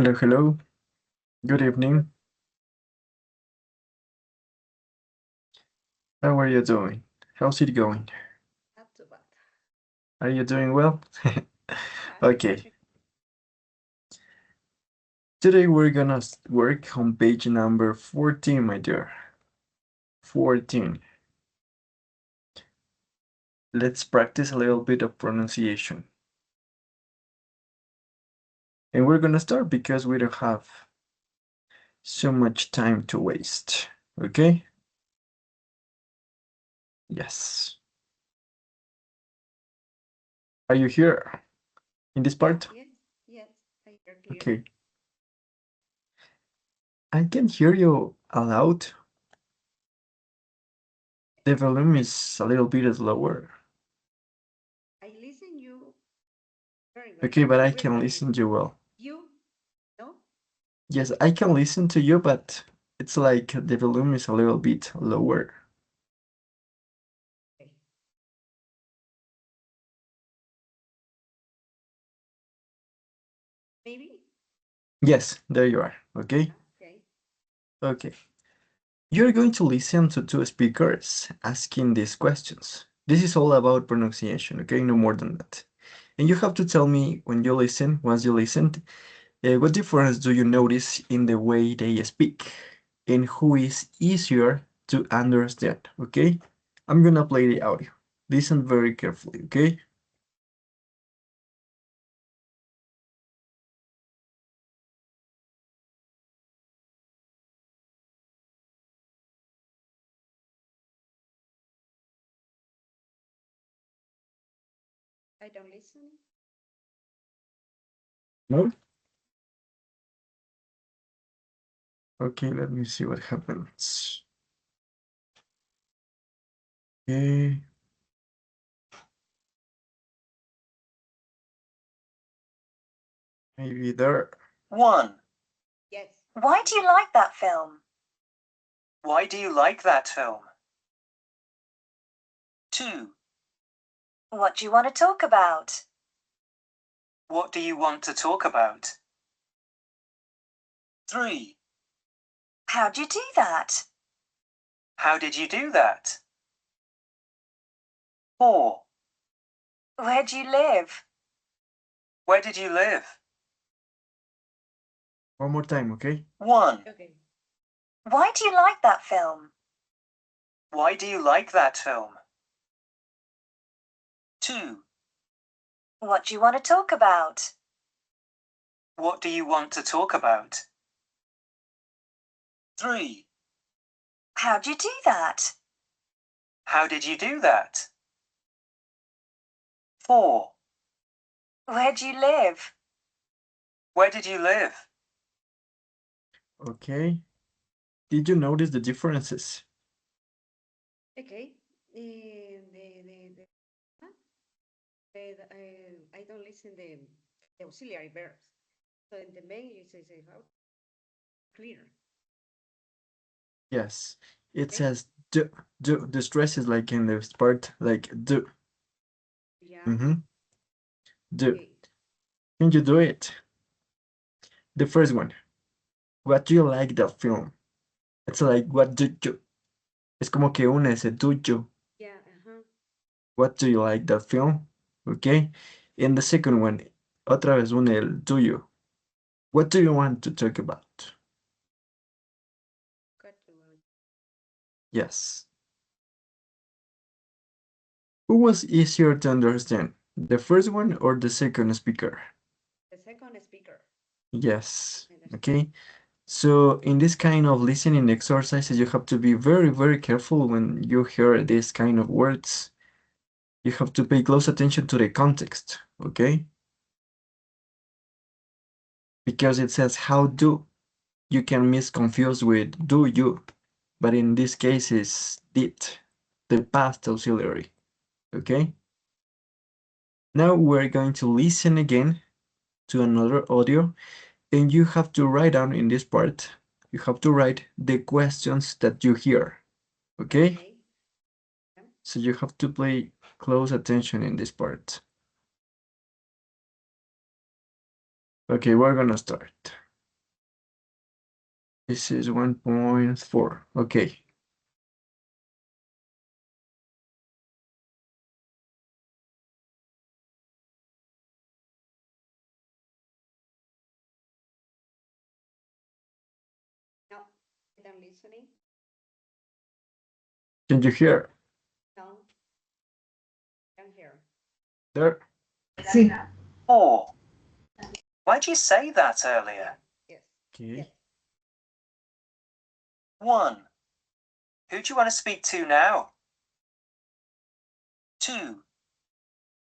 Hello, hello. Good evening. How are you doing? How's it going? Not too bad. Are you doing well? Yeah. Okay. Today we're gonna work on page number 14, my dear. 14. Let's practice a little bit of pronunciation. And we're gonna start because we don't have so much time to waste. Okay? Yes. Are you here in this part? Yes, yes, I hear clear. Okay. I can hear you loud. The volume is a little bit slower. I listen you very well, Okay, but I really, can really listen well. to you well. You, no? Yes, I can listen to you, but it's like the volume is a little bit lower. Okay. Maybe? Yes, there you are. Okay. Okay. Okay. You're going to listen to two speakers asking these questions. This is all about pronunciation, okay? No more than that. And you have to tell me when you listen, once you listened, what difference do you notice in the way they speak and who is easier to understand, okay? I'm gonna play the audio. Listen very carefully, okay? I don't listen. No? Okay, let me see what happens. Okay. Maybe there. 1. Yes. Why do you like that film? Why do you like that film? 2. What do you want to talk about? What do you want to talk about? 3. How'd you do that? How did you do that? 4. Where do you live? Where did you live? One more time, okay? 1. Okay. Why do you like that film? Why do you like that film? 2. What do you want to talk about? What do you want to talk about? 3. How'd you do that? How did you do that? 4. Where do you live? Where did you live? Okay. Did you notice the differences? Okay. Huh? I don't listen the auxiliary verbs. So in the main, you say how clear. Yes. It Okay. says do, do. The stress is like in the part, like do. Yeah. Mm-hmm. Do. Okay. Can you do it? The first one. What do you like the film? It's like what do you? Es como que une ese do you. Yeah. What do you like the film? Okay. And the second one, otra vez une el do you. What do you want to talk about? Got to, Yes. Who was easier to understand? The first one or the second speaker? the second speaker. Yes. Understand. Okay. So in this kind of listening exercises, you have to be very, very careful when you hear these kind of words. You have to pay close attention to the context, okay? Because it says how do. You can misconfuse with do you, but in this case it's did, the past auxiliary, okay? Now we're going to listen again to another audio, and you have to write down in this part, you have to write the questions that you hear, okay? Okay. Yeah. So you have to pay close attention in this part. Okay, we're gonna start. This is 1.4. Okay. No, I don't listening. Can you hear? No, don't hear. There. Sí. Or, why'd you say that earlier? Yes. Okay. Yes. 1. Who do you want to speak to now? 2.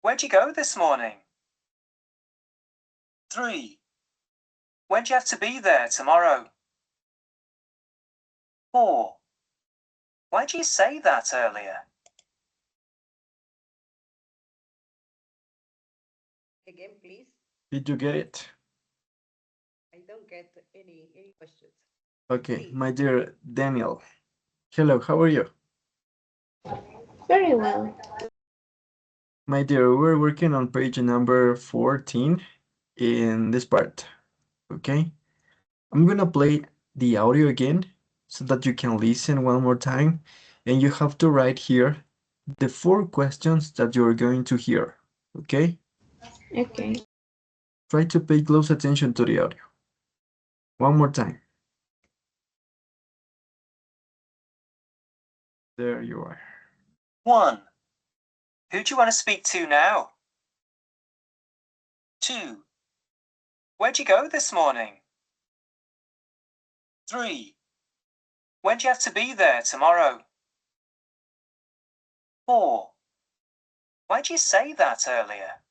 Where'd you go this morning? 3. When do you have to be there tomorrow? 4. Why'd you say that earlier? Again, please. Did you get it? I don't get any questions. Okay, Please. my dear Daniel. Hello, how are you? Very well. My dear, we're working on page number 14 in this part. Okay? I'm gonna play the audio again so that you can listen one more time, and you have to write here the 4 questions that you're going to hear. Okay? Okay. Try to pay close attention to the audio. One more time. There you are. 1. Who do you want to speak to now? 2. Where'd you go this morning? 3. When do you have to be there tomorrow? 4. Why'd you say that earlier?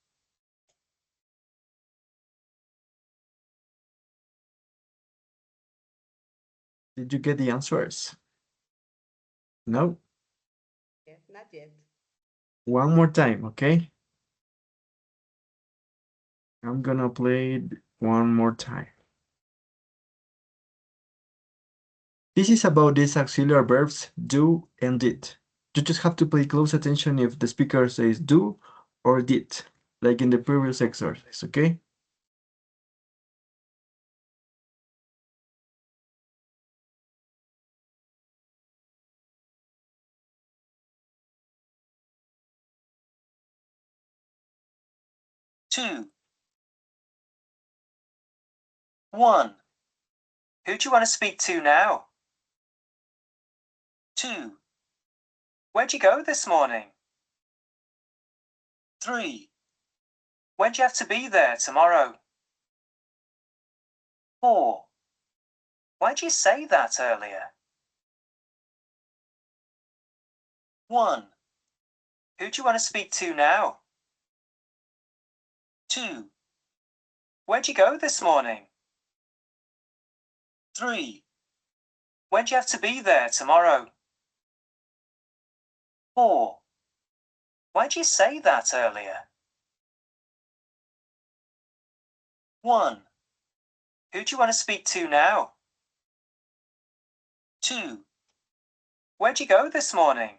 Did you get the answers? No? Yes, not yet. One more time, okay? I'm gonna play it one more time. This is about these auxiliary verbs do and did. You just have to pay close attention if the speaker says do or did, like in the previous exercise, okay? Two. 1. Who do you want to speak to now? 2. Where'd you go this morning? 3. When do you have to be there tomorrow? 4. Why'd you say that earlier? 1. Who do you want to speak to now? 2. Where'd you go this morning? 3. When do you have to be there tomorrow? 4. Why'd you say that earlier? 1. Who do you want to speak to now? 2. Where'd you go this morning?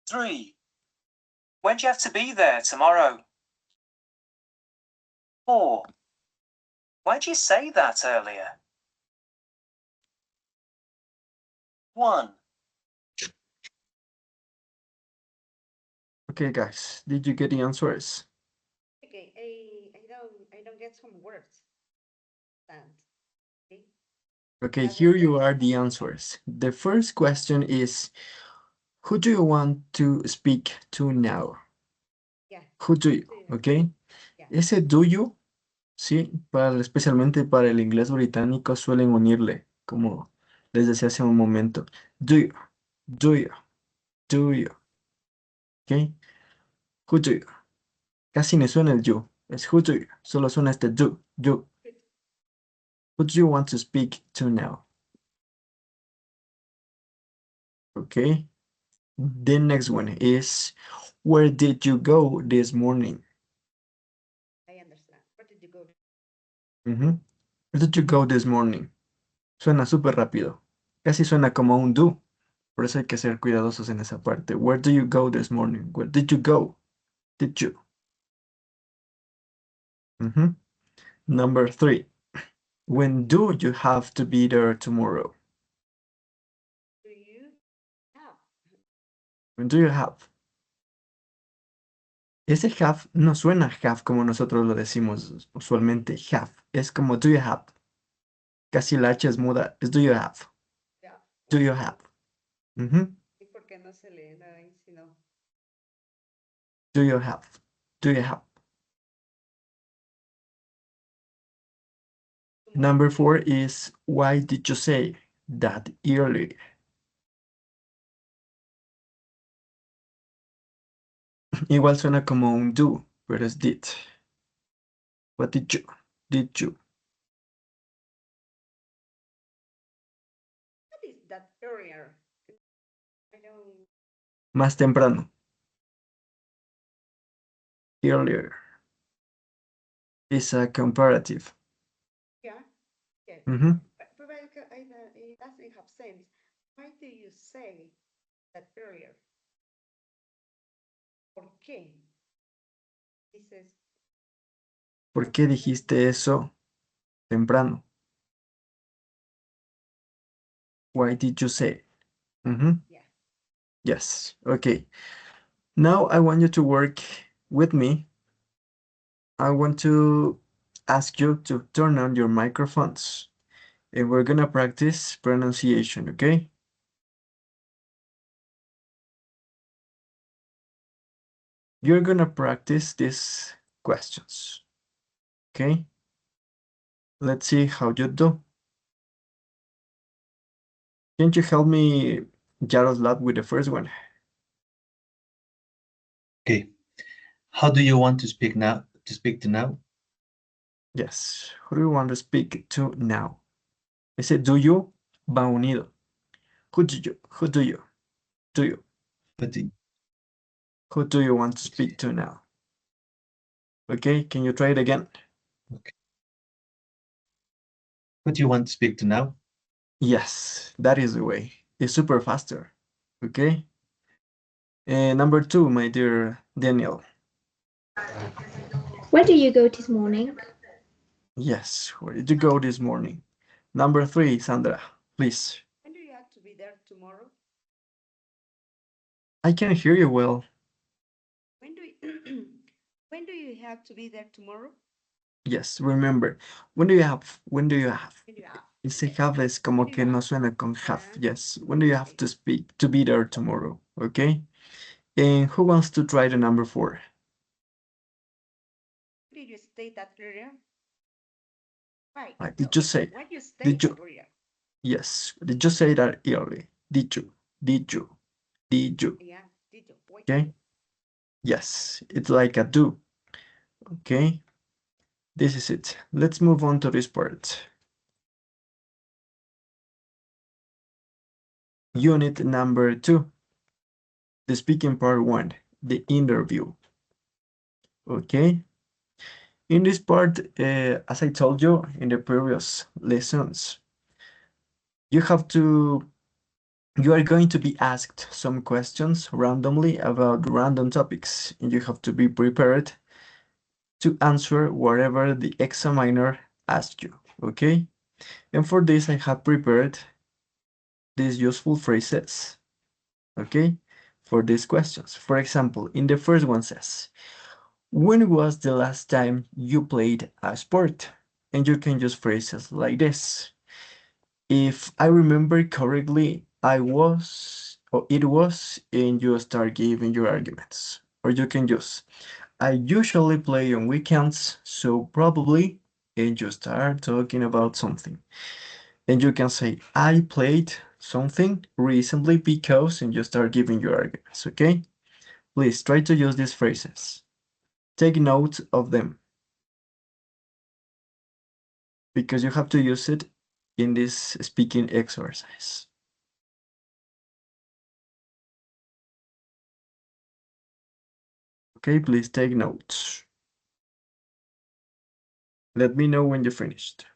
3. When do you have to be there tomorrow? 4. Why'd you say that earlier? 1. Okay, guys, did you get the answers? Okay, I don't get some words. Stand. Okay. Okay, That's here the you first. are the answers. The first question is, who do you want to speak to now? Yeah. Who do you, okay? Yeah. Ese do you, sí, especialmente para el inglés británico suelen unirle, como les decía hace un momento. Do you, do you, do you, ok? Who do you. Casi ni suena el you, es who do you, solo suena este do, you. Who do you want to speak to now? Okay. The next one is, where did you go this morning? I understand. Where did you go? Where did you go this morning? Suena súper rápido. Casi suena como un do. Por eso hay que ser cuidadosos en esa parte. Where do you go this morning? Where did you go? Did you? Number 3. When do you have to be there tomorrow? Do you have? When do you have? Ese have no suena have como nosotros lo decimos usualmente. Have. Es como do you have. Casi la H es muda. Es do you have. Yeah. Do you have. Ujú. ¿Y por qué no se lee nada ahí, sino? Do you have. Do you have. Number 4 is why did you say that earlier? Igual suena como un do, pero es did. What did you? Did you? What is that earlier? I don't. Más temprano. Earlier is a comparative. Yeah. Yeah. Mhm. But it doesn't have sense. Why do you say that earlier? ¿Por qué? Dices, ¿Por qué dijiste eso temprano? Why did you say? Mhm. yeah. Yes. Okay. Now I want you to work with me. I want to ask you to turn on your microphones and we're gonna practice pronunciation, okay? You're gonna practice these questions, okay? Let's see how you do. Can you help me, Jaroslav, with the first one? Okay. How do you want to speak now? To speak to now? Yes. Who do you want to speak to now? Ese do you va unido. Who do you? Who do you? Do you? But Who do you want to speak to now? Okay, can you try it again? okay. Who do you want to speak to now? Yes, that is the way. It's super faster. Okay. And number 2, my dear Daniel. Where do you go this morning? Yes, where did you go this morning? Number 3, Sandra, please. When do you have to be there tomorrow? I can hear you well. When do you, when do you have to be there tomorrow? Yes, remember. When do you have? When do you have? When do you have? Ese have es como que no suena con have. Yes. When do you have to speak to be there tomorrow? Okay. And who wants to try the number 4? Did you state that earlier? Why? Right. Did you say? Why you state Did you? that earlier? Yes. Did you say that early? Did you? Did you? Did you? Yeah, did you? Why Okay. Yes. It's like a do. Okay. This is it. Let's move on to this part. Unit number 2. The speaking part 1. The interview. Okay. In this part, as I told you in the previous lessons, you are going to be asked some questions randomly about random topics, and you have to be prepared to answer whatever the examiner asks you, okay? And for this, I have prepared these useful phrases, okay, for these questions. For example, in the first one says, when was the last time you played a sport? And you can use phrases like this. If I remember correctly, I was, or it was, and you start giving your arguments. Or you can use, I usually play on weekends, so probably, and you start talking about something. And you can say, I played something recently because, and you start giving your arguments, okay? Please try to use these phrases. Take note of them because you have to use it in this speaking exercise. Okay, please take notes. Let me know when you're finished.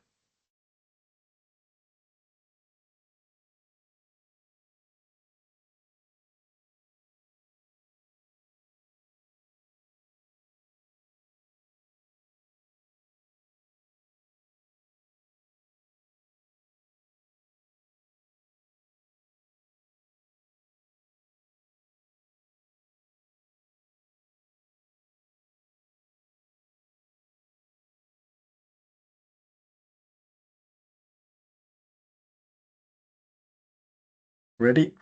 Ready?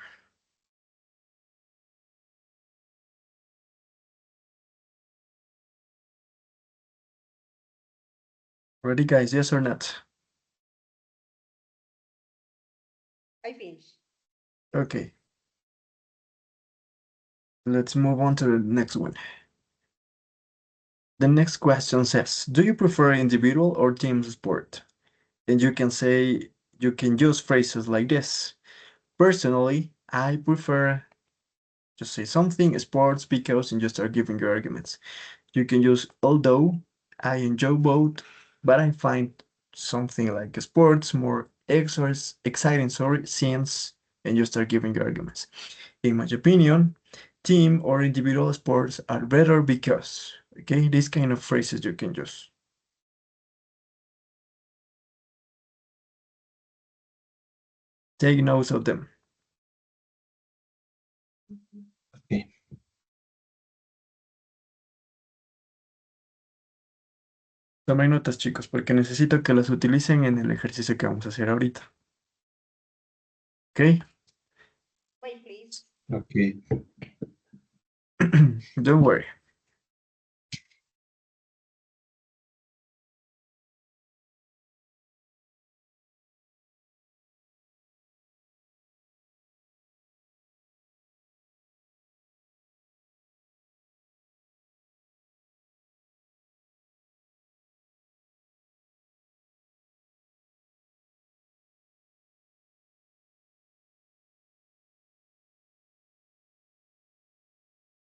Ready, guys? Yes or not? I finished. Okay. Let's move on to the next one. The next question says, do you prefer individual or team sport? And you can say, you can use phrases like this. Personally, I prefer, just say something, sports, because, and you start giving your arguments. You can use although, I enjoy both, but I find something like sports more exciting, since, and you start giving your arguments. In my opinion, team or individual sports are better because, okay, these kind of phrases you can use. Take notes of them. Okay. Tomen notas, chicos, porque necesito que las utilicen en el ejercicio que vamos a hacer ahorita. ¿Ok? Wait, please. Okay. Don't worry.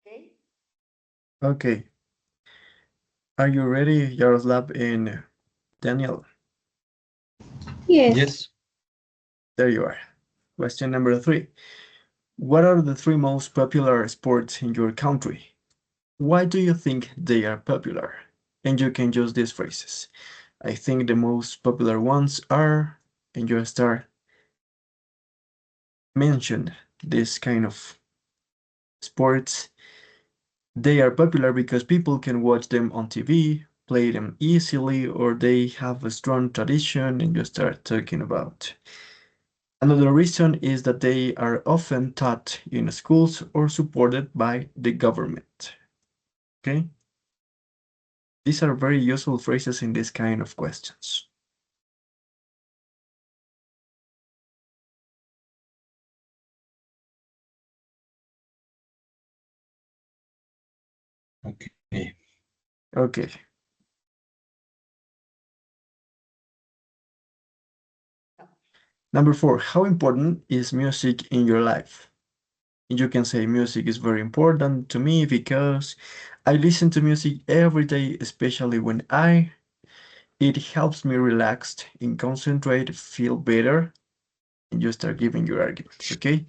Okay. Okay. Are you ready, Yaroslav and Daniel? Yes. Yes. There you are. Question number 3. What are the 3 most popular sports in your country? Why do you think they are popular? And you can use these phrases. I think the most popular ones are, and you start mention this kind of sports. They are popular because people can watch them on TV, play them easily, or they have a strong tradition, and you start talking about. Another reason is that they are often taught in schools or supported by the government. Okay? These are very useful phrases in this kind of questions. Okay. Okay. Number 4, how important is music in your life? You can say music is very important to me because I listen to music every day, especially when it helps me relax and concentrate, feel better, and you start giving your arguments, okay?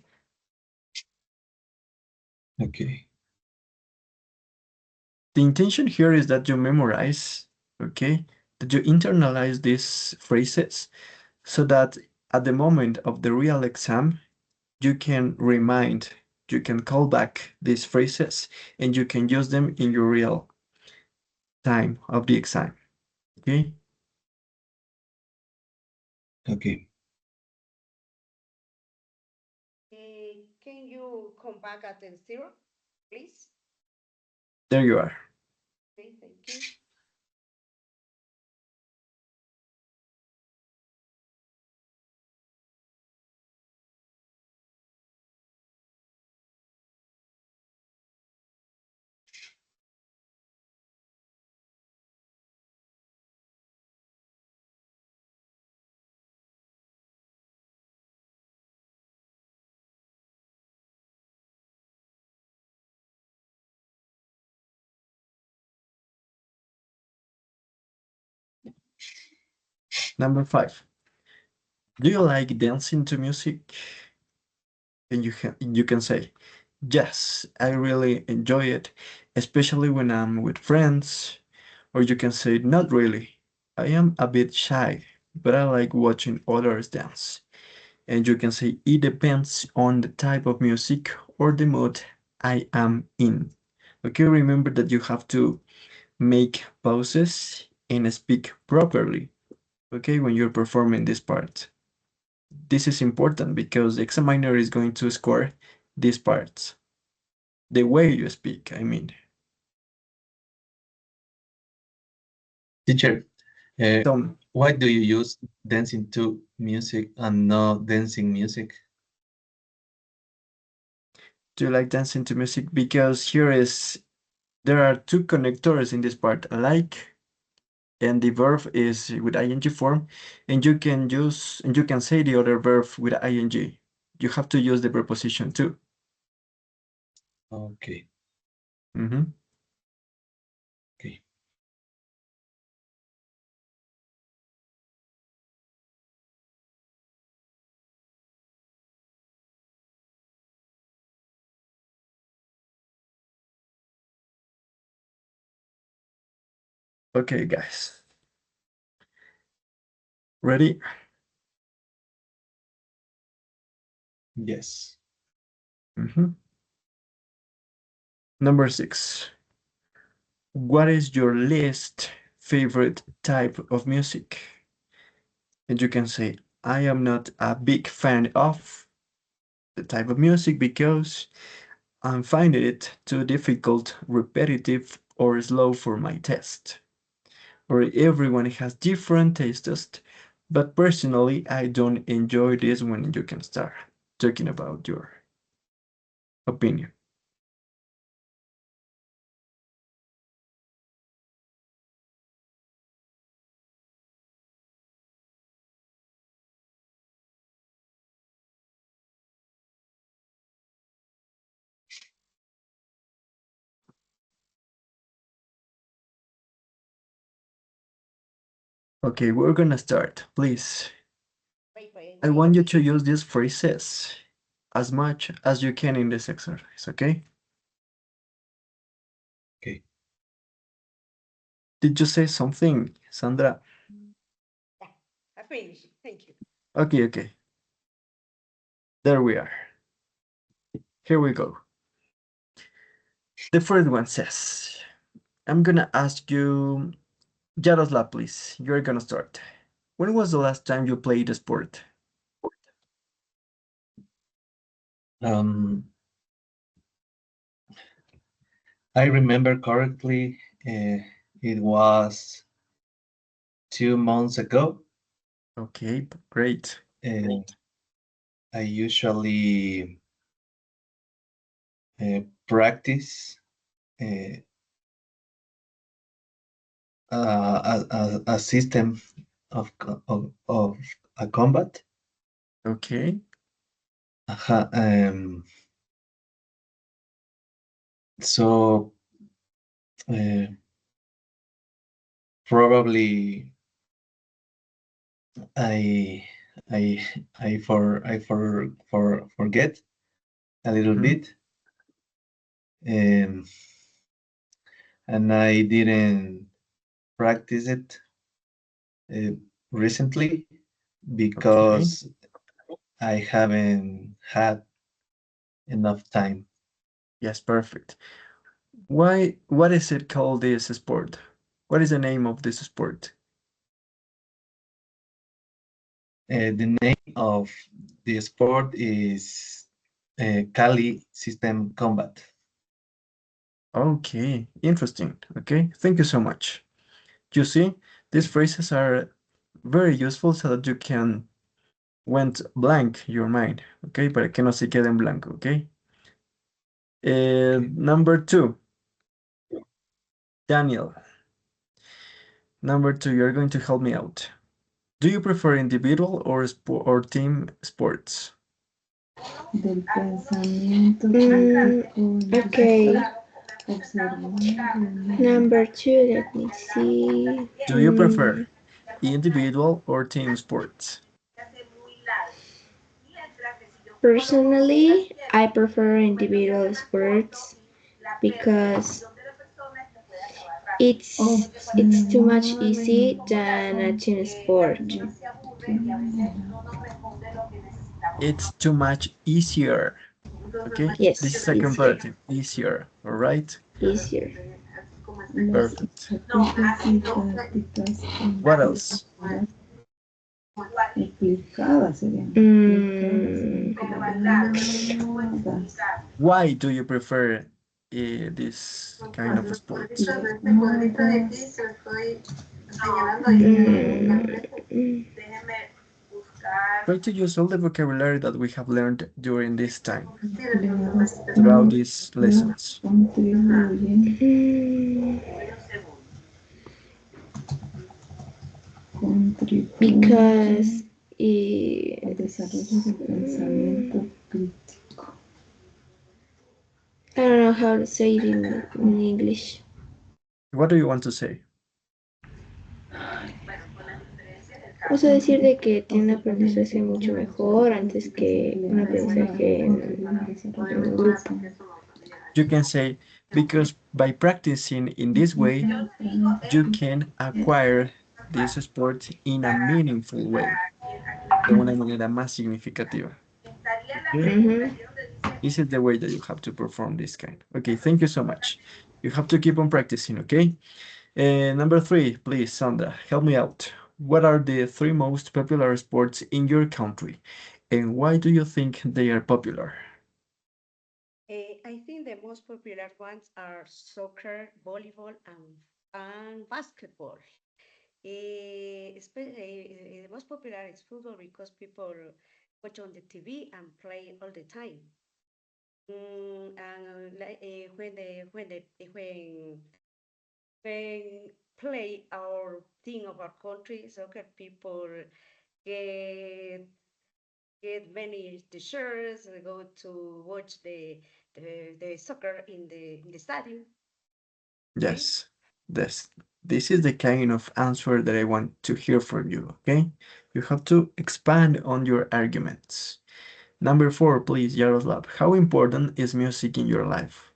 Okay. The intention here is that you memorize, okay? That you internalize these phrases so that at the moment of the real exam, you can call back these phrases and you can use them in your real time of the exam, okay? Okay. Can you come back at the 0, please? There you are. Okay, thank you. Number 5. Do you like dancing to music? And you can say, yes, I really enjoy it, especially when I'm with friends. Or you can say, not really. I am a bit shy, but I like watching others dance. And you can say, it depends on the type of music or the mood I am in. Okay, remember that you have to make pauses and speak properly, okay, when you're performing this part. This is important because the examiner is going to score these parts. The way you speak, I mean. Teacher, So, why do you use dancing to music and not dancing music? do you like dancing to music? Because there are two connectors in this part, like, and the verb is with ing form, and you can say the other verb with ing. You have to use the preposition too. Okay. Mhm. Okay. Okay, guys. Ready? Yes. Mhm. Number 6. What is your least favorite type of music? And you can say, I am not a big fan of the type of music because I'm finding it too difficult, repetitive, or slow for my taste. Or everyone has different tastes, but personally, I don't enjoy this when you can start talking about your opinion. Okay, we're gonna start. Please, I want you to use these phrases as much as you can in this exercise, okay? Okay. Did you say something, Sandra? Yeah, I finished. Thank you. Okay, okay. There we are. Here we go. The first one says, I'm gonna ask you, Jaroslav, please. You're gonna start. When was the last time you played a sport? Um, I remember correctly, it was 2 months ago. Okay, great. Uh, I usually practice uh, a system of a combat. Okay, Uh, so uh, probably I I I forget a little mhm, bit, um, and I didn't practice it uh, recently okay. because I haven't had enough time. Yes, perfect. What is it called, this sport? What is the name of this sport? The name of the sport is Kali System Combat. Okay, interesting. Okay, thank you so much. You see, these Okay. phrases are very useful so that you can went blank your mind, okay? Para que no se quede en blanco, okay? Okay. Number 2, Daniel. Number 2, you're going to help me out. Do you prefer individual or team sports? Del pensamiento okay. Number 2, let me see. Do you prefer individual or team sports? Personally, I prefer individual sports because it's too much easy than a team sport. It's too much easier, okay? This Yes, is a easier. comparative, easier, all right? Easier. Perfect. What else? Explicada sería. Mm, Why do you prefer this kind of sports? Try to use all the vocabulary that we have learned during this time, throughout these lessons. Contribuyen, mm, contribuyen because al desarrollo del pensamiento crítico. I don't know how to say it in English. What do you want to say? O sea, decir de que tiene un aprendizaje mucho mejor antes que un aprendizaje en grupo. You can say, because by practicing in this way, you can acquire this sport in a meaningful way, de una manera más significativa. Okay? Ujú. This is the way that you have to perform this kind. Okay, thank you so much. You have to keep on practicing, okay? Number 3, please, Sandra, help me out. What are the 3 most popular sports in your country? And why do you think they are popular? I think the most popular ones are soccer, volleyball, and basketball. The most popular is football because people watch on the TV and play all the time. When play our team of our country, soccer people get get many t-shirts. We go to watch the soccer in the stadium. Yes, this is the kind of answer that I want to hear from you, okay? You have to expand on your arguments. Number 4, please, Yaroslav. How important is music in your life?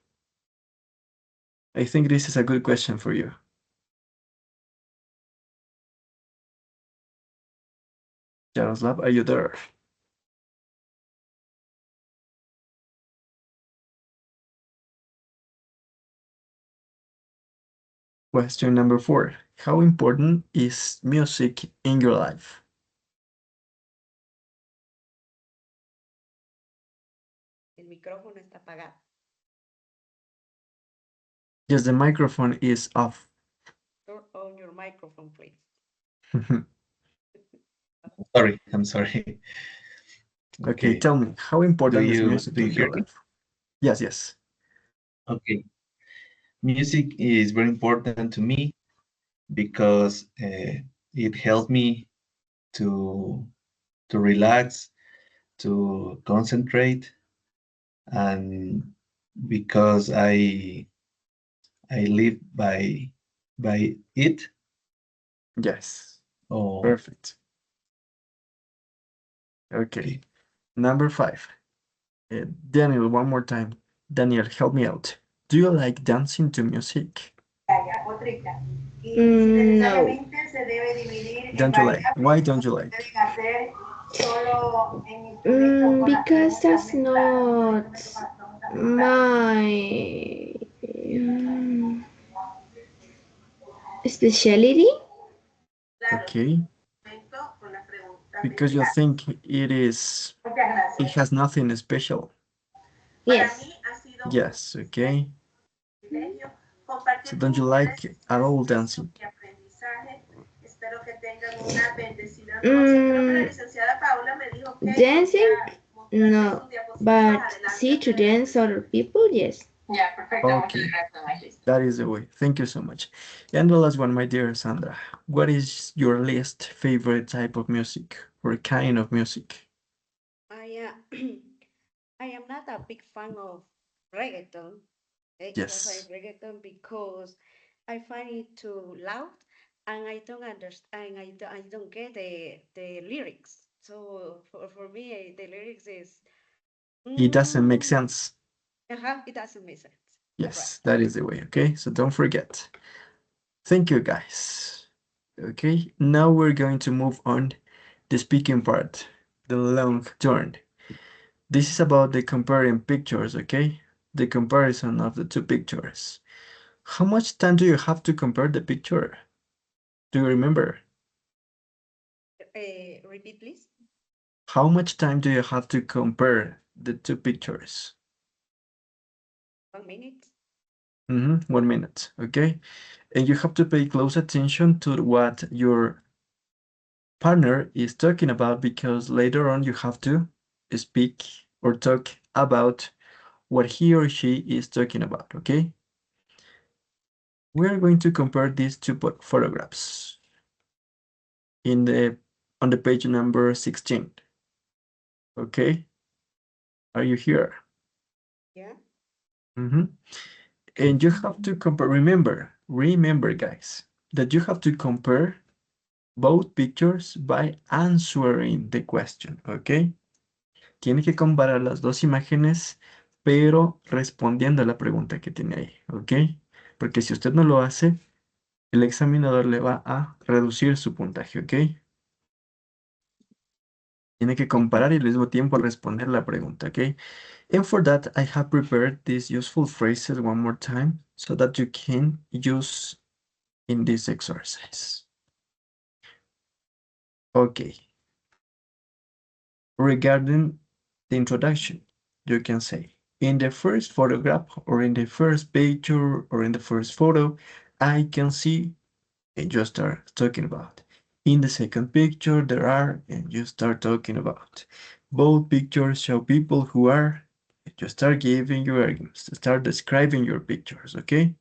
I think this is a good question for you. Yaroslav, are you there? Question number 4. How important is music in your life? El micrófono está apagado. Yes, the microphone is off. Turn on your microphone, please. Sorry, I'm sorry. Okay, tell me, how important is do music you in your hear me? life? Yes, yes. Okay. Music is very important to me because it helps me to relax, to concentrate, and because I live by it. Yes. Oh, Perfect. Okay. Number 5. Daniel, one more time. Daniel, help me out. Do you like dancing to music? No. Don't you like? Why don't you like? Because that's not my specialty. Okay. Because you think it has nothing special. Yes. Yes, okay. So don't you like at all dancing? Dancing? No. But see to dance other people? Yes. Okay, that is the way. Thank you so much. And the last one, my dear Sandra. What is your least favorite type of music or kind of music? I I am not a big fan of reggaeton. If I find Yes. reggaeton because I find it too loud and I don't understand. I don't get the lyrics. So for me, the lyrics is It doesn't make mm, sense. it doesn't make sense. Right. Yes, that is the way, okay? So don't forget. Thank you, guys. Okay, now we're going to move on the speaking part, the long turn. This is about the comparing pictures, okay? The comparison of the 2 pictures. How much time do you have to compare the picture? Do you remember? repeat, please. How much time do you have to compare the two pictures? 1 minute. 1 minute, okay? And you have to pay close attention to what your partner is talking about, because later on you have to speak or talk about what he or she is talking about, okay? We are going to compare these two photographs on the page number 16. Okay, are you here? Yeah. And you have to compare. Remember, guys, that you have to compare both pictures by answering the question. Okay, tiene que comparar las dos imágenes, pero respondiendo a la pregunta que tiene ahí. Ok, porque si usted no lo hace, el examinador le va a reducir su puntaje. Ok, tiene que comparar y al mismo tiempo responder la pregunta. Ok. And for that, I have prepared these useful phrases one more time so that you can use in this exercise. Okay. Regarding the introduction, you can say, in the first photograph or in the first picture or in the first photo, I can see, and you start talking about. In the second picture, there are, and you start talking about. Both pictures show people who are, you start giving your arguments, start describing your pictures, okay?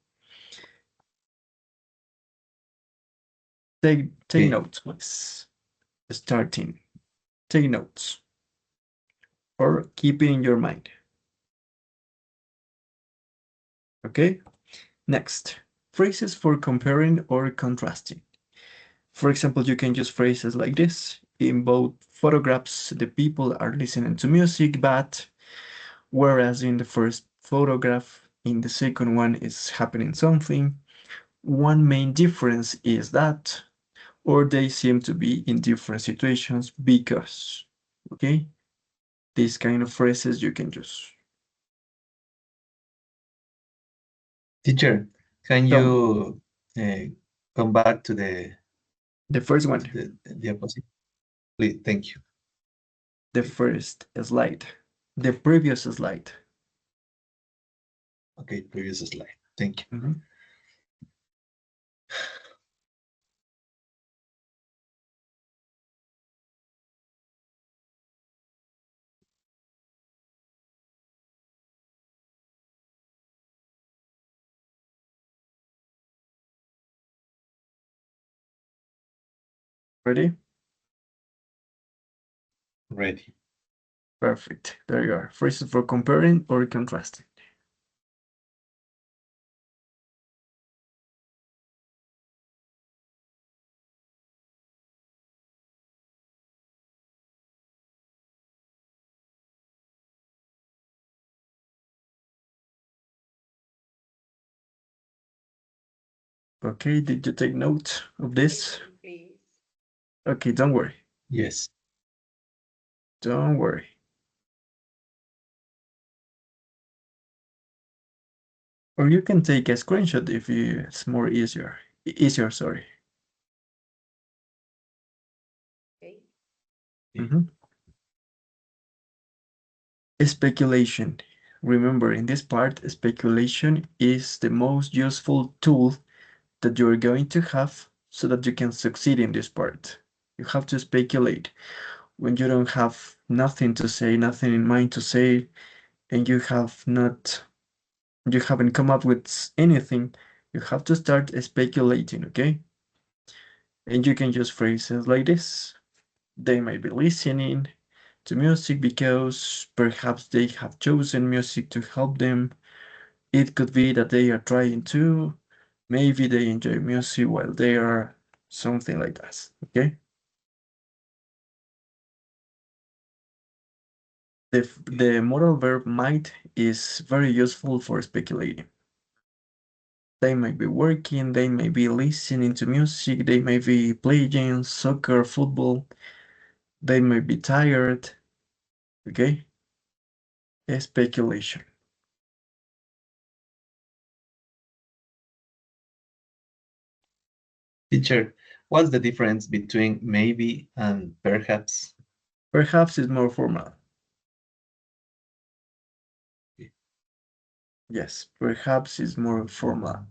Take Okay. notes, please. Starting, take notes or keep it in your mind. Okay, next, phrases for comparing or contrasting. For example, you can use phrases like this. In both photographs, the people are listening to music, but whereas in the first photograph, in the second one is happening something. One main difference is that, or they seem to be in different situations because, okay? These kind of phrases you can use. Teacher, can you come back to the first one, the diapositive? Please, thank you. the first slide, the previous slide. Okay, previous slide. Thank you. Mhm. Ready? Ready. Perfect. There you are. Phrases for comparing or contrasting. Okay, did you take note of this? Please. Okay, don't worry. Yes. Don't worry. Or you can take a screenshot if it's more easier. Easier, sorry. Okay. Speculation. Remember, in this part, speculation is the most useful tool that you're going to have so that you can succeed in this part. You have to speculate when you don't have nothing to say, nothing in mind to say, and you haven't come up with anything. You have to start speculating, okay? And you can use phrases like this. They might be listening to music because perhaps they have chosen music to help them. It could be that they are trying to. Maybe they enjoy music while they are something like that, okay? The modal verb might is very useful for speculating. They might be working, they may be listening to music, they may be playing soccer, football, they may be tired, okay? Speculation. Teacher, What's the difference between maybe and perhaps? Perhaps is more formal. Yes, perhaps is more formal.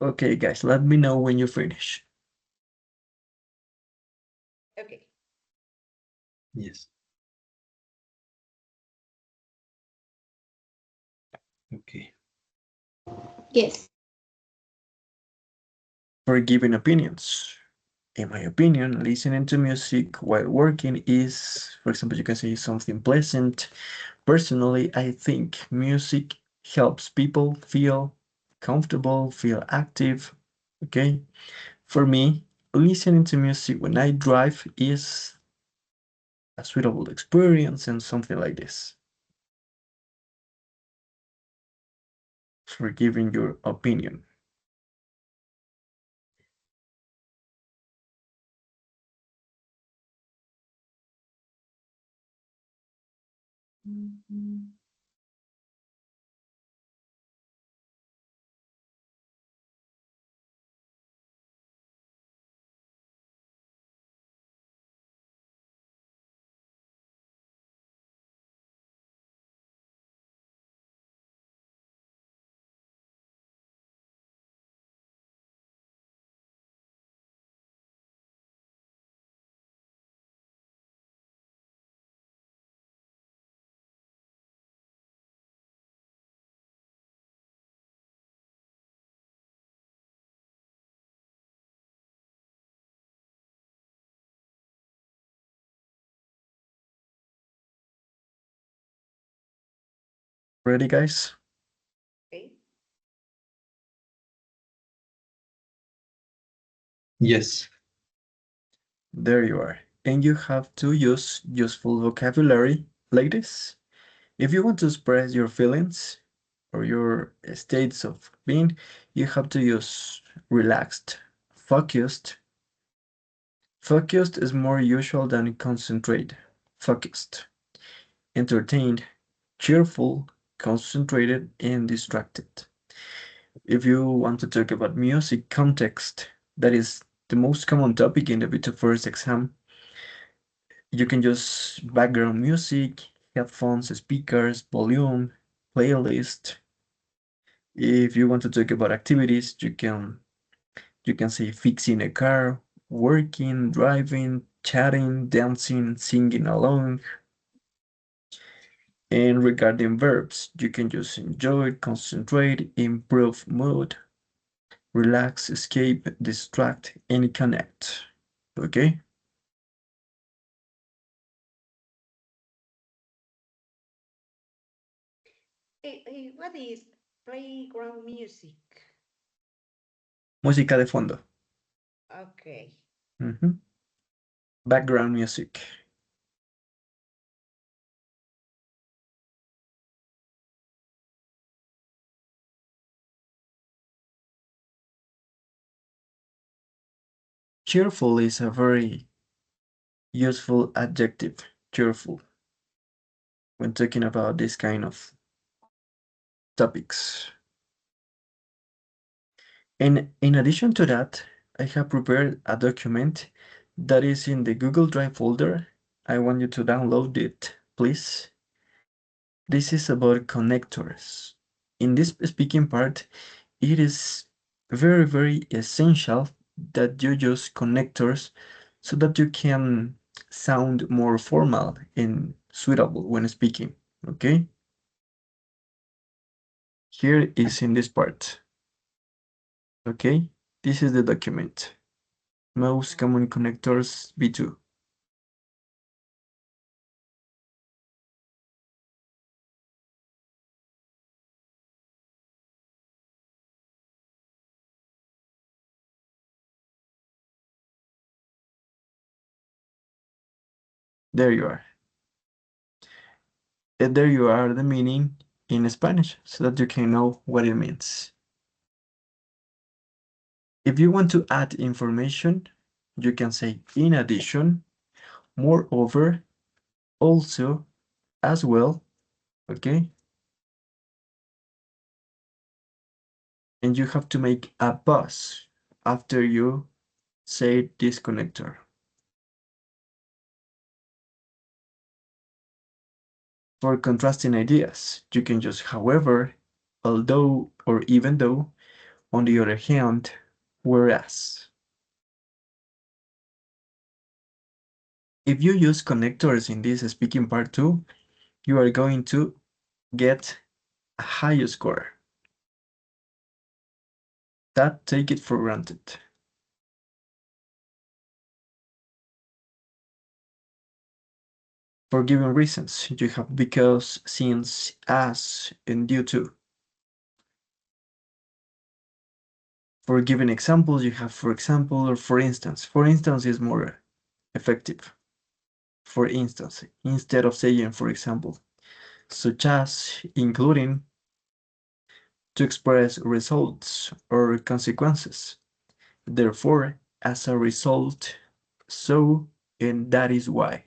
Okay, guys, let me know when you finish. Okay. Yes. Okay. Yes. For giving opinions. In my opinion, listening to music while working is, for example, you can say something pleasant. Personally, I think music helps people feel comfortable, feel active. Okay. For me, listening to music when I drive is a suitable experience and something like this. For giving your opinion. Ready, guys? Okay. Yes. There you are. And you have to use useful vocabulary like this. If you want to express your feelings or your states of being, you have to use relaxed, focused. Focused is more usual than concentrated. Focused, entertained, cheerful, concentrated, and distracted. If you want to talk about music context, that is the most common topic in the B2 first exam, you can use background music, headphones, speakers, volume, playlist. If you want to talk about activities, you can say fixing a car, working, driving, chatting, dancing, singing along. And regarding verbs, you can just enjoy, concentrate, improve mood, relax, escape, distract, and connect. Okay? What is playground music? Música de fondo. Okay. Background music. Cheerful is a very useful adjective. Cheerful. When talking about this kind of topics. And in addition to that, I have prepared a document that is in the Google Drive folder. I want you to download it, please. This is about connectors. In this speaking part, it is very, very essential that you use connectors so that you can sound more formal and suitable when speaking, okay? Here is in this part, okay? This is the document. Most common connectors B2. There you are. And there you are the meaning in Spanish so that you can know what it means. If you want to add information, you can say in addition, moreover, also, as well, okay? And you have to make a pause after you say this connector. For contrasting ideas, you can just however, although, or even though, on the other hand, whereas. If you use connectors in this speaking part too, you are going to get a higher score. That take it for granted. For given reasons, you have because, since, as, and due to. For given examples, you have for example or for instance. For instance is more effective. For instance, instead of saying for example, such as, including, to express results or consequences. Therefore, as a result, so, and that is why.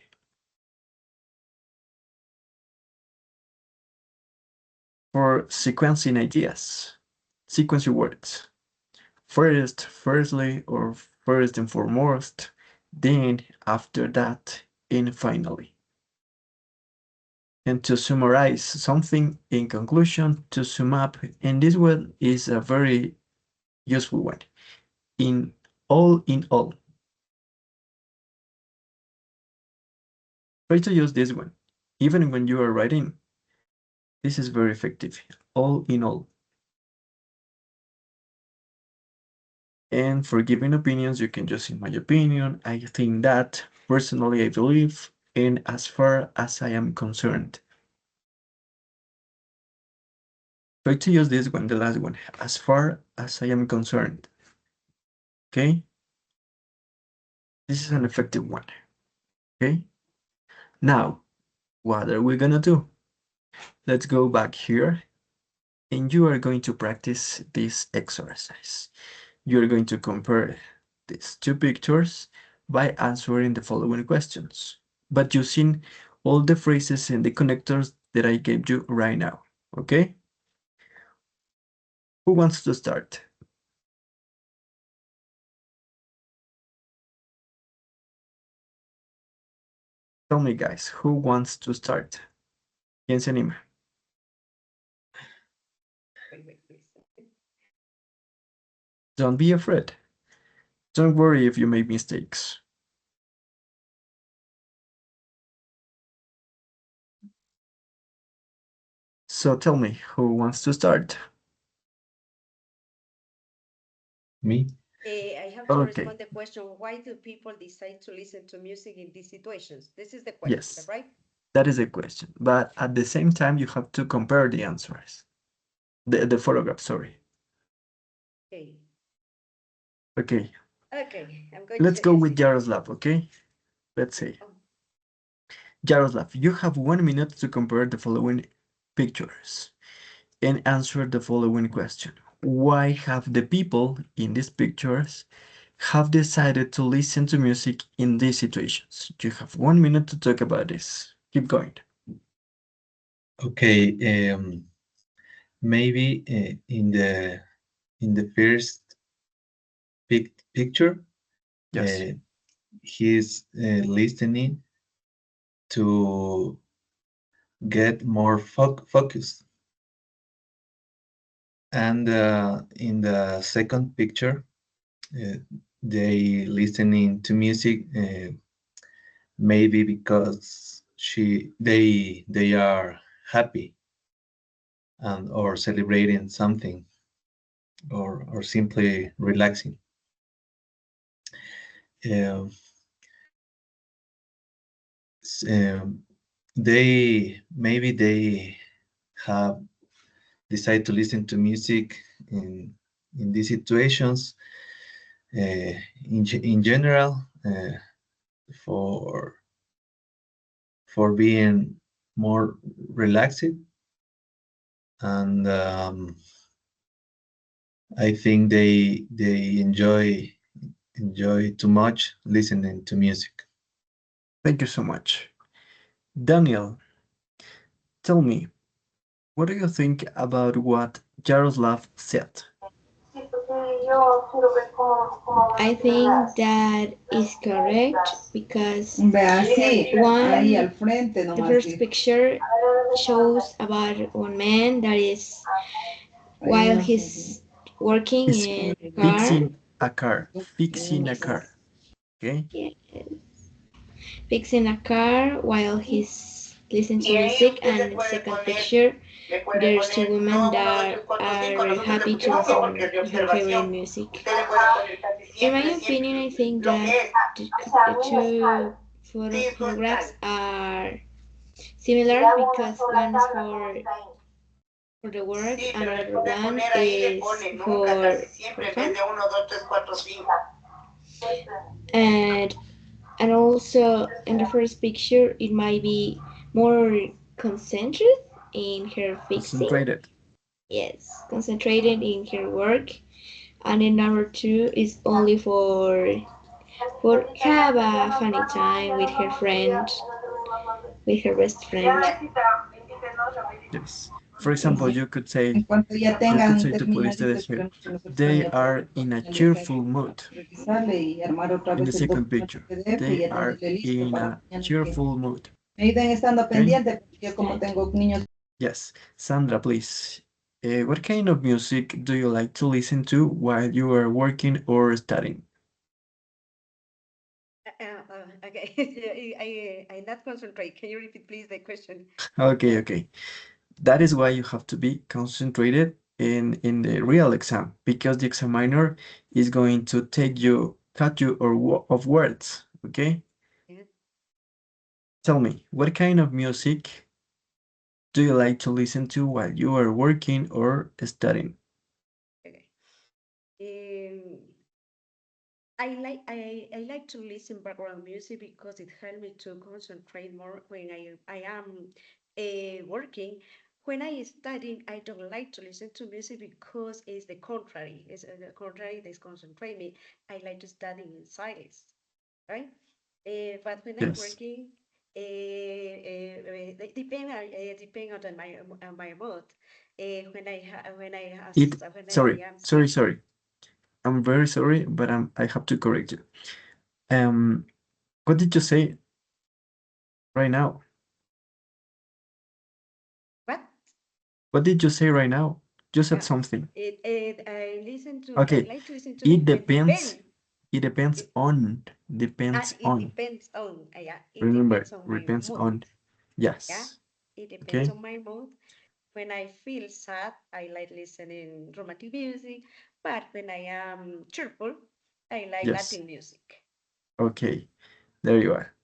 For sequencing ideas, sequence your words. First, firstly, or first and foremost, then, after that, and finally. And to summarize something in conclusion, to sum up, and this one is a very useful one. In all, try to use this one, even when you are writing. This is very effective. All in all. And for giving opinions, you can just, in my opinion, I think that, personally, I believe, and as far as I am concerned. Try to use this one, the last one, as far as I am concerned. Okay? This is an effective one. Okay? Now, what are we gonna do? Let's go back here, and you are going to practice this exercise. You're going to compare these two pictures by answering the following questions, but using all the phrases and the connectors that I gave you right now, okay? Who wants to start? Tell me, guys, who wants to start? ¿Quién se anima? Don't be afraid. Don't worry if you make mistakes. So tell me, who wants to start? Me? I have to Okay. respond the question, why do people decide to listen to music in these situations? This is the question, Yes, right? that is a question. But at the same time, you have to compare the answers. The photograph, sorry. Okay. Okay, Okay, I'm going let's to go with answer. Jaroslav, okay? Let's see. Oh. Jaroslav, you have 1 minute to compare the following pictures and answer the following question. Why have the people in these pictures have decided to listen to music in these situations? You have 1 minute to talk about this. Keep going. Okay, maybe in the first picture, Yes. he's listening to get more focused. And in the second picture, they listening to music maybe because they are happy and or celebrating something or simply relaxing. Um, they have decided to listen to music in these situations in general for being more relaxed and I think they enjoy too much listening to music. Thank you so much. Daniel, tell me, what do you think about what Jaroslav said? I think that is correct because Vea, sí, ahí al frente the nomás. first Sí. picture shows about one man that is while he's working He's in a car. fixing a car. Fixing a car. Okay? Yes. Fixing a car while he's listening to music, and in the second picture there's two women that are very happy to listen to her favorite music. In my opinion, I think that the two photographs are similar because one is for the work and another one is for fun. And also in the first picture it might be more concentrated in her fixing. Concentrated. Yes, concentrated in her work. And in number two is only for have a funny time with her friend, with her best friend. Yes. For example, you could say, Cuando ya tú tengan pudiste terminadito, decir, esperemos que nosotros they ya are in a cheerful mood. revisarle y armar otra In the vez el second documento picture, PDF y they ya are tenerle listo in para a mañana. cheerful mood. Me ayuden estando Okay. pendiente porque yo como tengo niños. Yes. Sandra, please. What kind of music do you like to listen to while you are working or studying? Okay, I not concentrate. Can you repeat, please, the question? Okay. That is why you have to be concentrated in the real exam, because the examiner is going to cut you of words, okay? Yeah. Tell me, what kind of music do you like to listen to while you are working or studying? Okay. I like to listen background music because it helps me to concentrate more when I am working. When I studying, I don't like to listen to music because it's the contrary. It's the contrary that concentrate me. I like to study in silence, right? But when I'm Yes. working, depend on my mood. When I ha when I has when Sorry, I am sorry, sick. sorry. I'm very sorry, but I have to correct you. What did you say right now? What? What did you say right now? You said Uh, something. I listen to. I Okay, like to listen to it when depends. It depends. depends on. Depends It on. depends on. Yeah, it Remember, depends on my depends mood. on. Yeah, Yes. it depends Okay. on my mood. When I feel sad, I like listening romantic music. But when I am cheerful, I like Yes. Latin music. Okay. There you are.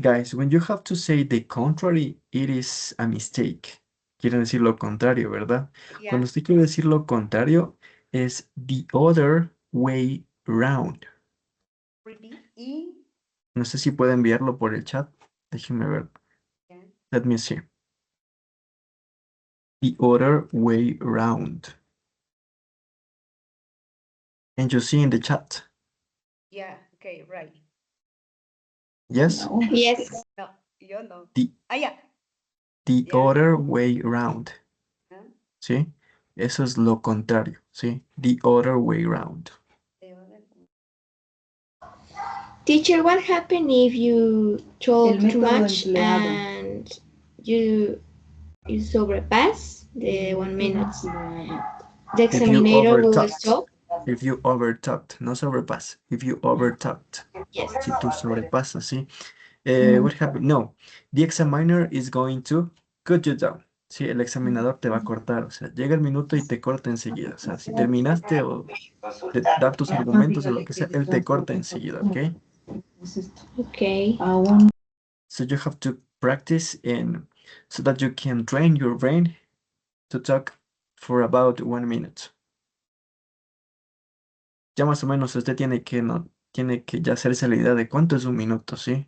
Guys, when you have to say the contrary, it is a mistake. Quiere decir lo contrario, ¿verdad? Yeah. Cuando usted quiere decir lo contrario, es the other way round. Repeat. E. No sé si puede enviarlo por el chat. Déjeme ver. Yeah. Let me see. The other way round. And you see in the chat. Yeah. Okay. Right. Yes? No. Yes. No, yo no. The, Yeah. the Yeah. other way round. Huh? ¿Sí? Eso es lo contrario, ¿sí? The other way round. Teacher, what happened if you talk El too método much empleado. and you surpass the 1 minute? The If you examiner will overtalked. stop. If you overtalked, no sobrepass. If you overtalked. Yes. Si tú sobrepasas, ¿sí? What happened? No. The examiner is going to cut you down. Sí, el examinador te va a cortar. O sea, llega el minuto y te corta enseguida. O sea, si terminaste o de dar tus argumentos o lo que sea, él te corta enseguida, ¿ok? Okay. So you have to practice so that you can train your brain to talk for about 1 minute. Ya más o menos usted tiene que ya hacerse la idea de cuánto es 1 minuto, ¿sí?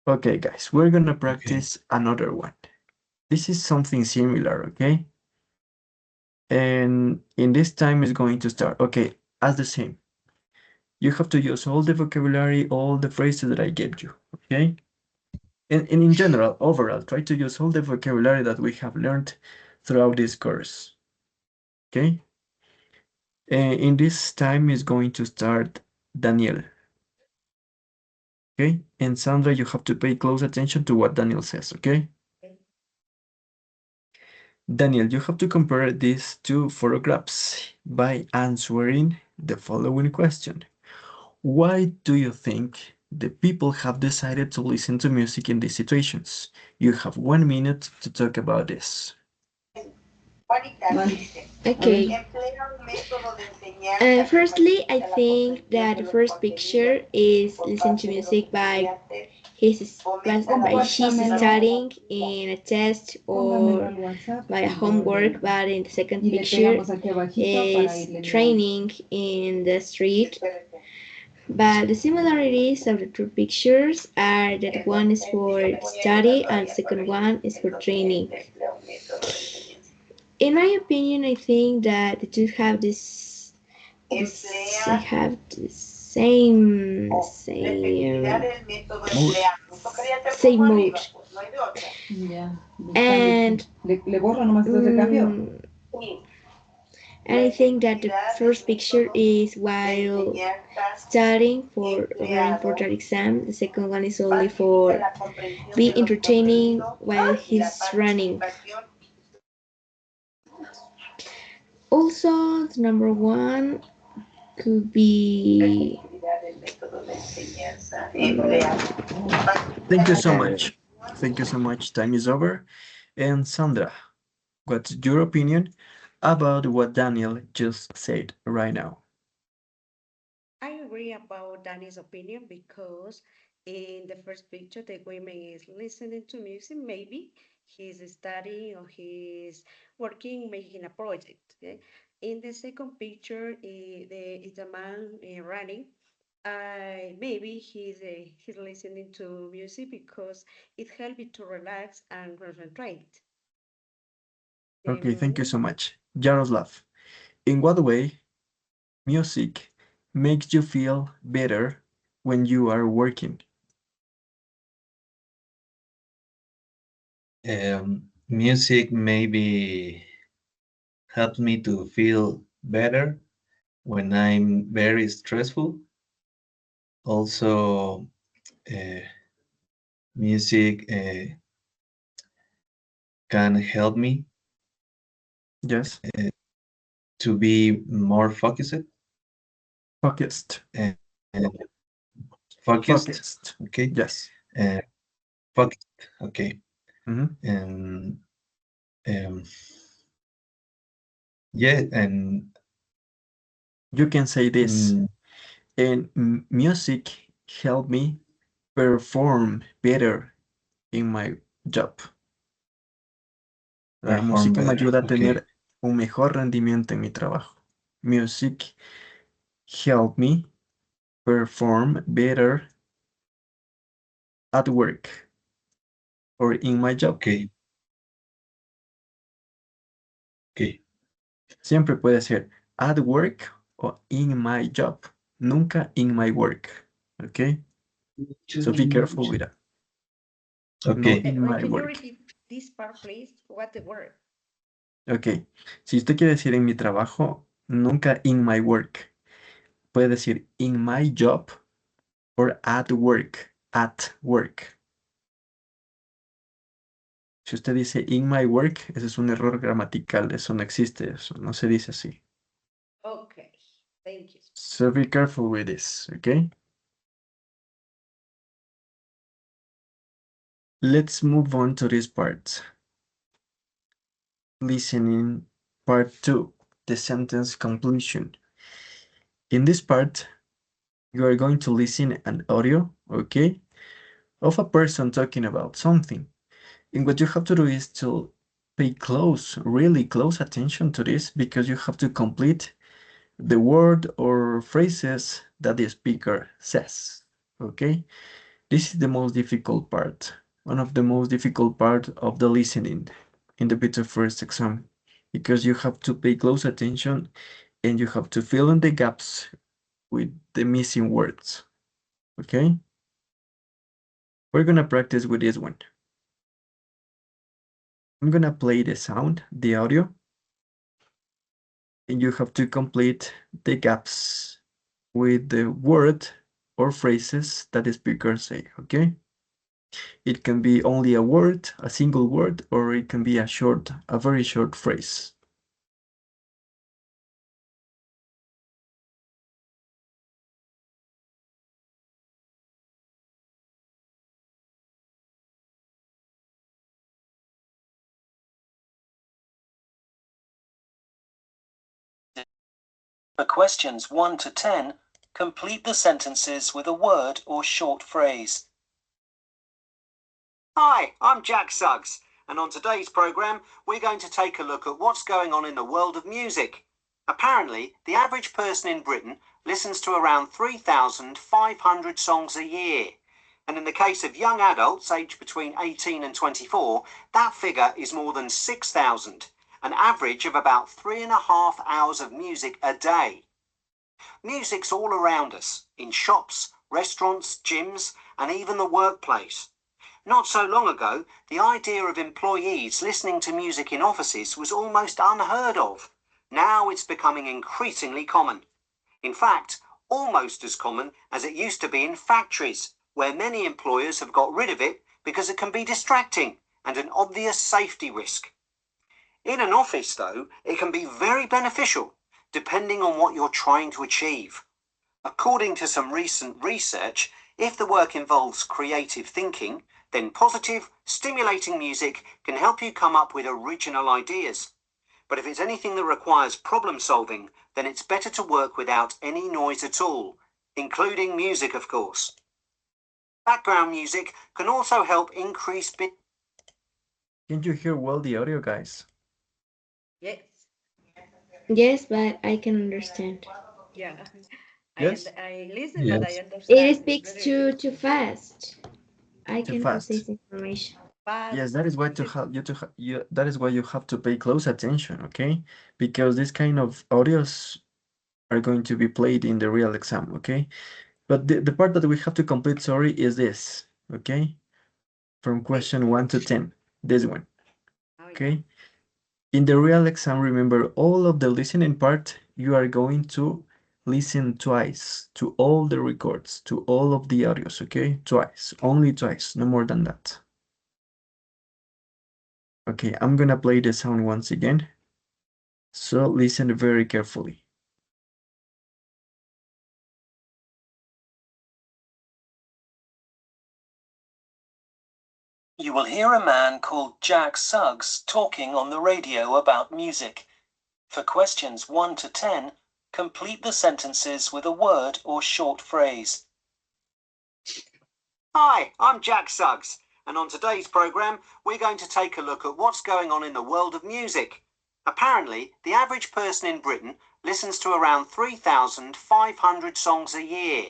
Okay, guys, we're gonna practice another one. This is something similar, okay? And in this time is going to start. Okay, as the same. You have to use all the vocabulary, all the phrases that I gave you, okay? And in general, overall, try to use all the vocabulary that we have learned throughout this course, okay? In this time is going to start Daniel, okay? And Sandra, you have to pay close attention to what Daniel says, okay? Daniel, you have to compare these two photographs by answering the following question. Why do you think the people have decided to listen to music in these situations? You have 1 minute to talk about this. Okay. Firstly, I think that the first picture is listen to music by she's studying in a test or by a homework, but in the second Y le picture pegamos aquí abajito para is irle training in the street. But the similarities of the two pictures are that one is for study and the second one is for training. In my opinion, I think that the two have this have the same mode. Ya. And Le borro nomás ese cambio. And I think that the first picture is while studying for a very important exam. The second one is only for be entertaining while he's running. Also, the number one could be. Thank you so much. Thank you so much. Time is over. And Sandra, what's your opinion about what Daniel just said right now? I agree about Danny's opinion because in the first picture, the woman is listening to music. Maybe he's studying or he's working, making a project. Okay? In the second picture, is a man running. Maybe he's listening to music because it helps you to relax and concentrate. Okay, thank you so much. Jaroslav, in what way music makes you feel better when you are working? Music maybe helps me to feel better when I'm very stressful. Also, music can help me Yes, to be more focused. focused. Uh, focused. Focused. Okay. Yes. Focused. Okay. Mhm. Um, yeah, and You can say this. mm, And music helped me perform better in my job. La perform música me better. ayuda a Okay. tener un mejor rendimiento en mi trabajo. Music helped me perform better at work or in my job. Okay. Okay. Siempre puede ser at work o in my job. Nunca in my work. Okay? So be careful with that. No Okay. in my Can you work. repeat this part, please? What the word? Ok. Si usted quiere decir en mi trabajo, nunca in my work. Puede decir in my job or at work. At work. Si usted dice in my work, ese es un error gramatical. Eso no existe. Eso no se dice así. Okay, thank you. So be careful with this, okay? Let's move on to this part. Listening part 2, the sentence completion. In this part, you are going to listen an audio, okay, of a person talking about something. And what you have to do is to pay really close attention to this because you have to complete the word or phrases that the speaker says, okay? This is the most difficult part, one of the most difficult part of the listening in the Bitter First exam. because you have to pay close attention and you have to fill in the gaps with the missing words. Okay? We're gonna practice with this one. I'm gonna play the sound, the audio, and you have to complete the gaps with the word or phrases that the speaker say, okay? It can be only a word, a single word, or it can be a very short phrase. For questions 1 to 10, complete the sentences with a word or short phrase. Hi, I'm Jack Suggs, and on today's programme, we're going to take a look at what's going on in the world of music. Apparently, the average person in Britain listens to around 3,500 songs a year. And in the case of young adults aged between 18 and 24, that figure is more than 6,000, an average of about 3.5 hours of music a day. Music's all around us, in shops, restaurants, gyms, and even the workplace. Not so long ago, the idea of employees listening to music in offices was almost unheard of. Now it's becoming increasingly common. In fact, almost as common as it used to be in factories, where many employers have got rid of it because it can be distracting and an obvious safety risk. In an office, though, it can be very beneficial, depending on what you're trying to achieve. According to some recent research, if the work involves creative thinking, then positive, stimulating music can help you come up with original ideas. But if it's anything that requires problem solving, then it's better to work without any noise at all, including music, of course. Background music can also help increase Can you hear well the audio, guys? Yes. Yes, but I can understand. Yeah. Yes? I listen, but I Yes. understand. It It's speaks very too fast. I Too can fast. process information. fast. Yes, that is why that is why you have to pay close attention, okay? Because this kind of audios are going to be played in the real exam, okay? But the part that we have to complete, sorry, is this, okay? From question 1 to 10, this one, Oh, yeah. okay? In the real exam, remember all of the listening part, you are going to listen twice to all the records, to all of the audios, okay? Twice, only twice, no more than that. Okay, I'm gonna play the sound once again. So listen very carefully. You will hear a man called Jack Suggs talking on the radio about music. For questions 1 to 10, complete the sentences with a word or short phrase. Hi, I'm Jack Suggs, and on today's programme, we're going to take a look at what's going on in the world of music. Apparently, the average person in Britain listens to around 3,500 songs a year.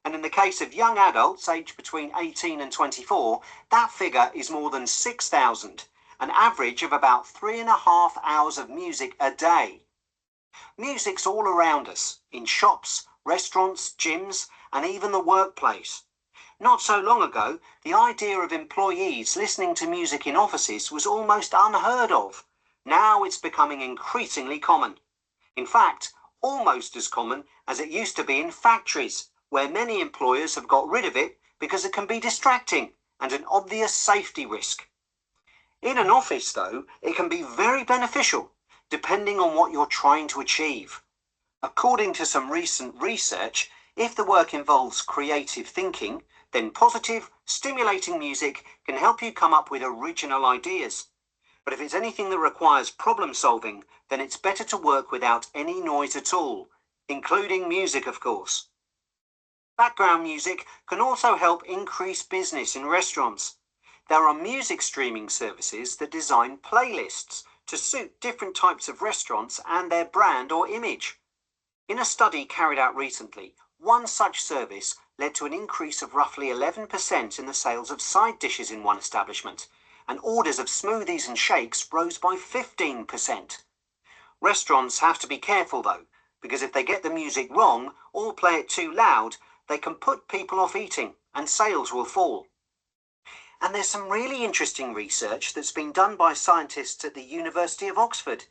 And in the case of young adults aged between 18 and 24, that figure is more than 6,000, an average of about 3.5 hours of music a day. Music's all around us, in shops, restaurants, gyms, and even the workplace. Not so long ago, the idea of employees listening to music in offices was almost unheard of. Now it's becoming increasingly common. In fact, almost as common as it used to be in factories, where many employers have got rid of it because it can be distracting and an obvious safety risk. In an office, though, it can be very beneficial, depending on what you're trying to achieve. According to some recent research, if the work involves creative thinking, then positive, stimulating music can help you come up with original ideas. But if it's anything that requires problem solving, then it's better to work without any noise at all, including music, of course. Background music can also help increase business in restaurants. There are music streaming services that design playlists to suit different types of restaurants and their brand or image. In a study carried out recently, one such service led to an increase of roughly 11% in the sales of side dishes in one establishment, and orders of smoothies and shakes rose by 15%. Restaurants have to be careful though, because if they get the music wrong or play it too loud, they can put people off eating and sales will fall. And there's some really interesting research that's been done by scientists at the University of Oxford.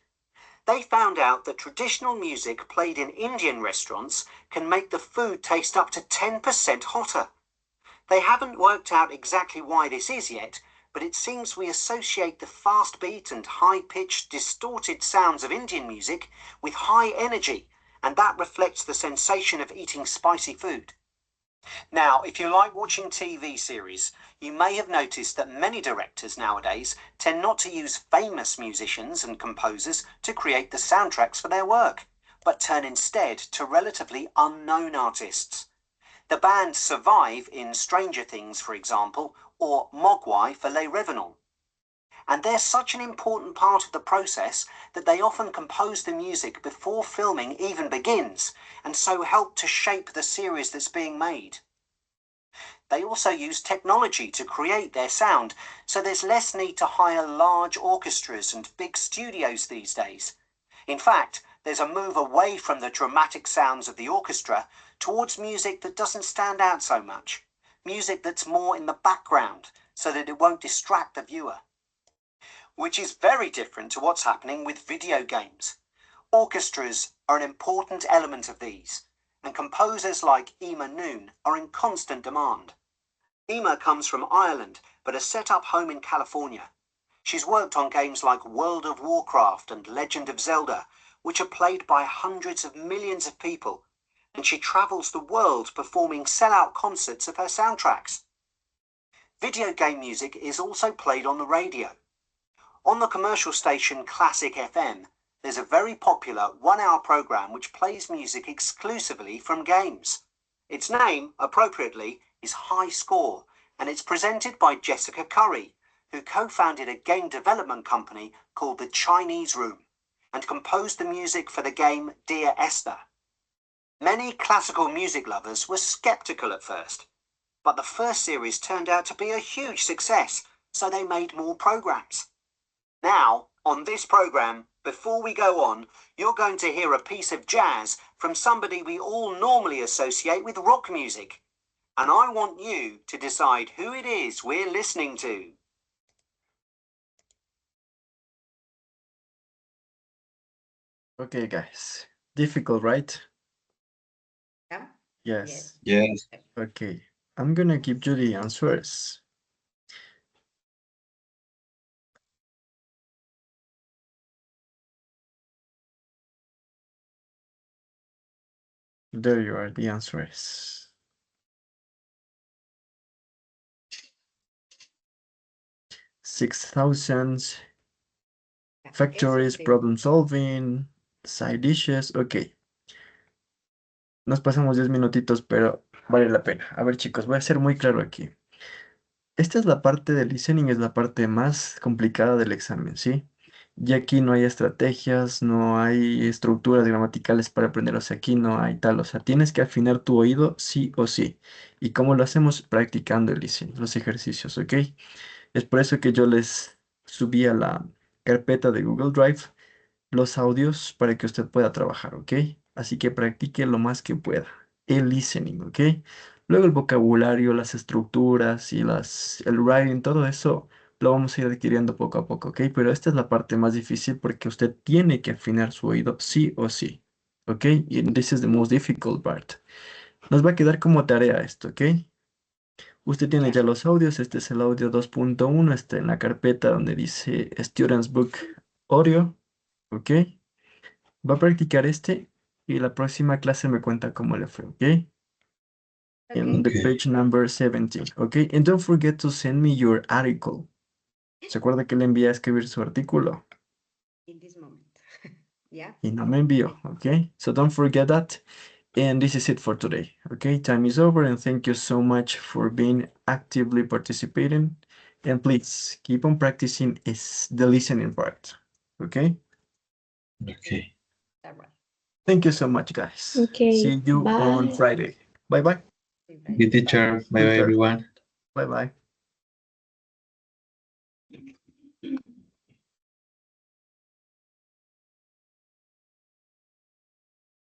They found out that traditional music played in Indian restaurants can make the food taste up to 10% hotter. They haven't worked out exactly why this is yet, but it seems we associate the fast beat and high-pitched, distorted sounds of Indian music with high energy, and that reflects the sensation of eating spicy food. Now, if you like watching TV series, you may have noticed that many directors nowadays tend not to use famous musicians and composers to create the soundtracks for their work, but turn instead to relatively unknown artists. The band Survive in Stranger Things, for example, or Mogwai for Les Revenants. And they're such an important part of the process that they often compose the music before filming even begins, and so help to shape the series that's being made. They also use technology to create their sound, so there's less need to hire large orchestras and big studios these days. In fact, there's a move away from the dramatic sounds of the orchestra towards music that doesn't stand out so much, music that's more in the background so that it won't distract the viewer. Which is very different to what's happening with video games. Orchestras are an important element of these, and composers like Emma Noon are in constant demand. Emma comes from Ireland, but has set up home in California. She's worked on games like World of Warcraft and Legend of Zelda, which are played by hundreds of millions of people, and she travels the world performing sell-out concerts of her soundtracks. Video game music is also played on the radio. On the commercial station Classic FM, there's a very popular one-hour program which plays music exclusively from games. Its name, appropriately, is High Score, and it's presented by Jessica Curry, who co-founded a game development company called The Chinese Room, and composed the music for the game Dear Esther. Many classical music lovers were skeptical at first, but the first series turned out to be a huge success, so they made more programs. Now, on this program, before we go on, you're going to hear a piece of jazz from somebody we all normally associate with rock music. And I want you to decide who it is we're listening to. Okay, guys. Difficult, right? Yeah. Yes. Yes. Okay. I'm gonna give you the answers. There you are, the answers. Six thousands, factories, problem solving, side dishes. Ok. Nos pasamos 10 minutitos, pero vale la pena. A ver, chicos, voy a ser muy claro aquí. Esta es la parte del listening, es la parte más complicada del examen, ¿sí? Y aquí no hay estrategias, no hay estructuras gramaticales para aprender, o sea, aquí no hay tal, o sea, tienes que afinar tu oído sí o sí. ¿Y cómo lo hacemos? Practicando el listening, los ejercicios, ¿ok? Es por eso que yo les subí a la carpeta de Google Drive los audios para que usted pueda trabajar, ¿ok? Así que practique lo más que pueda. El listening, ¿ok? Luego el vocabulario, las estructuras y el writing, todo eso lo vamos a ir adquiriendo poco a poco, ¿ok? Pero esta es la parte más difícil porque usted tiene que afinar su oído sí o sí, ¿ok? Y this is the most difficult part. Nos va a quedar como tarea esto, ¿ok? Usted tiene ya los audios, este es el audio 2.1, está en la carpeta donde dice Students Book Audio, ¿ok? Va a practicar este y la próxima clase me cuenta cómo le fue, ¿ok? In the Okay. page number 17, ¿ok? And don't forget to send me your article. ¿Se acuerda que le envié a escribir su artículo? In this moment. Yeah. Y no me envió, ¿ok? So don't forget that. And this is it for today, okay? Time is over and thank you so much for being actively participating. And please keep on practicing the listening part, okay? Okay. All right. Thank you so much, guys. Okay, See you on bye. Friday. Bye-bye. Good teacher. Bye bye, everyone. Bye-bye.